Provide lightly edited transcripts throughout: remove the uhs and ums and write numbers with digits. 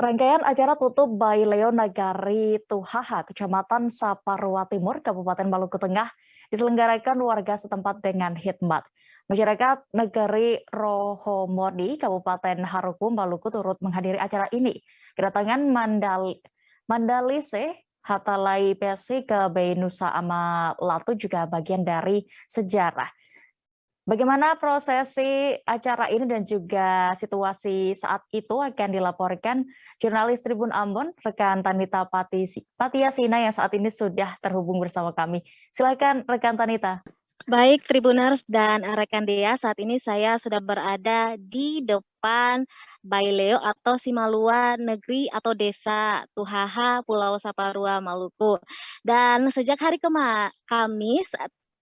Rangkaian acara tutup Bayi Leo Nagari Tuhaha, Kecamatan Saparua Timur, Kabupaten Maluku Tengah, diselenggarakan warga setempat dengan hikmat. Masyarakat Negari Rohomodi, Kabupaten Haruku, Maluku turut menghadiri acara ini. Kedatangan Mandalise Hatalai Pesi ke Bayi Nusa Amalatu juga bagian dari sejarah. Bagaimana prosesi acara ini dan juga situasi saat itu akan dilaporkan jurnalis Tribun Ambon, rekan Tanita Patiasina yang saat ini sudah terhubung bersama kami. Silakan rekan Tanita. Baik Tribuners dan rekan Dea, saat ini saya sudah berada di depan Bayi Leo atau Simalua Negeri atau Desa Tuhaha, Pulau Saparua, Maluku. Dan sejak hari Kamis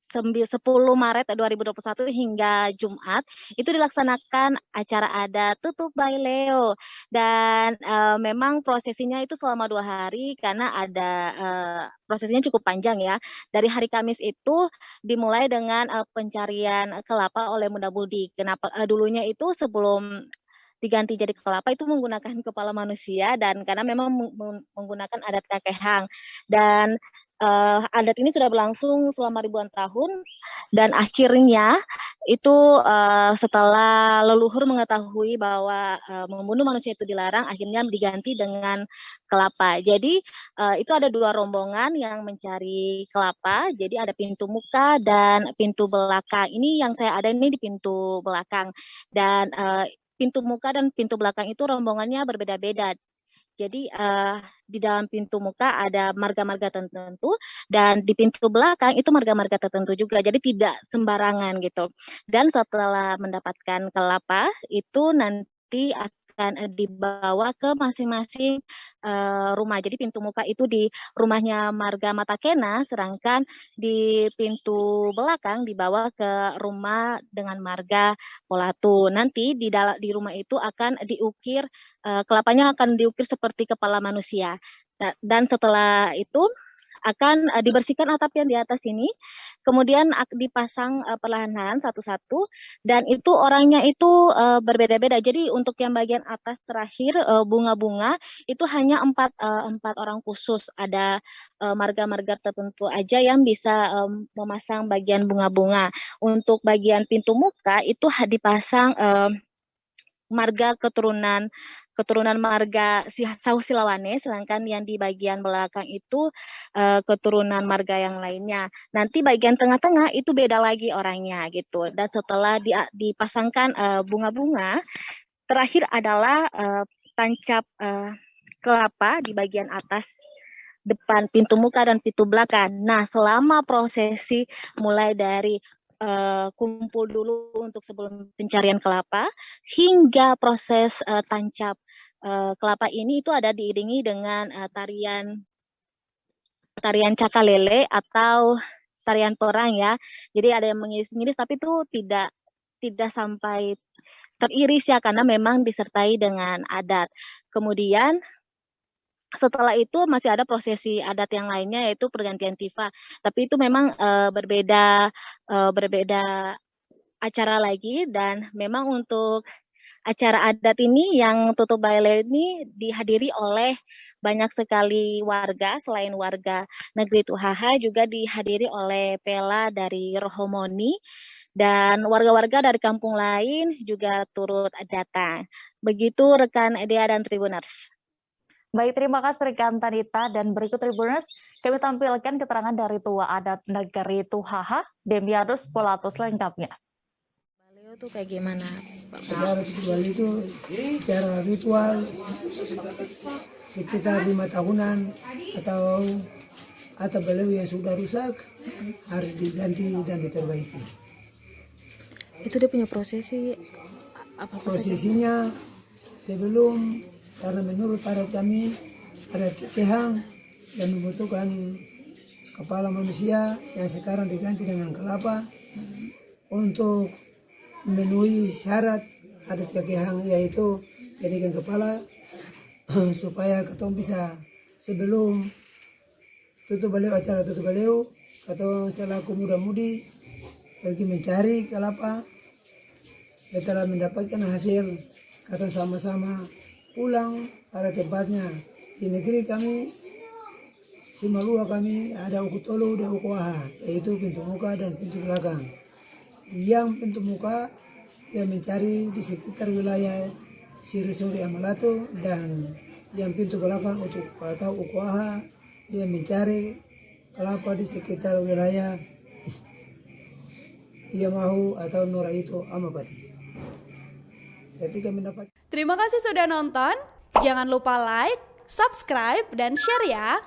10 Maret 2021 hingga Jumat itu dilaksanakan acara adat tutup Bayi Leo dan memang prosesinya itu selama 2 hari karena ada prosesinya cukup panjang ya. Dari hari Kamis itu dimulai dengan pencarian kelapa oleh muda-mudi. Kenapa dulunya itu sebelum diganti jadi kelapa itu menggunakan kepala manusia dan karena memang menggunakan adat kakehang dan adat ini sudah berlangsung selama ribuan tahun dan akhirnya itu setelah leluhur mengetahui bahwa membunuh manusia itu dilarang, akhirnya diganti dengan kelapa. Jadi itu ada 2 rombongan yang mencari kelapa. Jadi ada pintu muka dan pintu belakang. Ini yang saya ada ini di pintu belakang dan pintu muka dan pintu belakang itu rombongannya berbeda-beda. Jadi di dalam pintu muka ada marga-marga tertentu dan di pintu belakang itu marga-marga tertentu juga. Jadi tidak sembarangan gitu. Dan setelah mendapatkan kelapa itu nanti akan dibawa ke masing-masing rumah. Jadi pintu muka itu di rumahnya marga Matakena, sedangkan di pintu belakang dibawa ke rumah dengan marga Polatu. Nanti di rumah itu akan diukir kelapanya akan diukir seperti kepala manusia. Dan setelah itu akan dibersihkan atap yang di atas ini, kemudian dipasang perlahan-lahan satu-satu, dan itu orangnya itu berbeda-beda. Jadi untuk yang bagian atas terakhir bunga-bunga itu hanya empat orang khusus. Ada marga-marga tertentu aja yang bisa memasang bagian bunga-bunga. Untuk bagian pintu muka itu dipasang marga keturunan marga Sahu Silawane, sedangkan yang di bagian belakang itu keturunan marga yang lainnya. Nanti bagian tengah-tengah itu beda lagi orangnya gitu. Dan setelah dipasangkan bunga-bunga, terakhir adalah tancap kelapa di bagian atas depan pintu muka dan pintu belakang. Nah, selama prosesi mulai dari kumpul dulu untuk sebelum pencarian kelapa hingga proses tancap kelapa ini itu ada diiringi dengan tarian cakalele atau tarian perang ya. Jadi ada yang mengiris-ngiris tapi itu tidak sampai teriris ya karena memang disertai dengan adat. Kemudian setelah itu masih ada prosesi adat yang lainnya yaitu pergantian tifa. Tapi itu memang berbeda acara lagi dan memang untuk acara adat ini yang tutup Bayi Leo ini dihadiri oleh banyak sekali warga. Selain warga negeri Tuhaha juga dihadiri oleh Pela dari Rohomoni dan warga-warga dari kampung lain juga turut datang. Begitu rekan Dea dan Tribuners. Baik, terima kasih rekan Tanita dan berikut Tribuners kami tampilkan keterangan dari Tua Adat Negeri Tuhaha, Demianus Polatus lengkapnya. Baleo tuh kayak gimana? Secara ritual itu secara ritual sekitar 5 tahunan atau beliau yang sudah rusak harus diganti dan diperbaiki. Itu dia punya prosesi apa prosesinya sebelum, karena menurut adat kami ada kekehang yang membutuhkan kepala manusia yang sekarang diganti dengan kelapa untuk memenuhi syarat adat kekehang, yaitu jadikan kepala supaya ketong bisa sebelum acara tutup beliau atau selaku muda-mudi pergi mencari kelapa. Setelah mendapatkan hasil, ketong sama-sama pulang pada tempatnya. Di negeri kami, Simalua kami ada uku tolo dan uku aha, yaitu pintu muka dan pintu belakang. Yang pintu muka dia mencari di sekitar wilayah Sirisuri Amalato, dan yang pintu belakang untuk atau uku aha dia mencari kelapa di sekitar wilayah Yamahu atau Noraito Amapati. Ketika mendapat Terima kasih sudah nonton. Jangan lupa like, subscribe, dan share ya.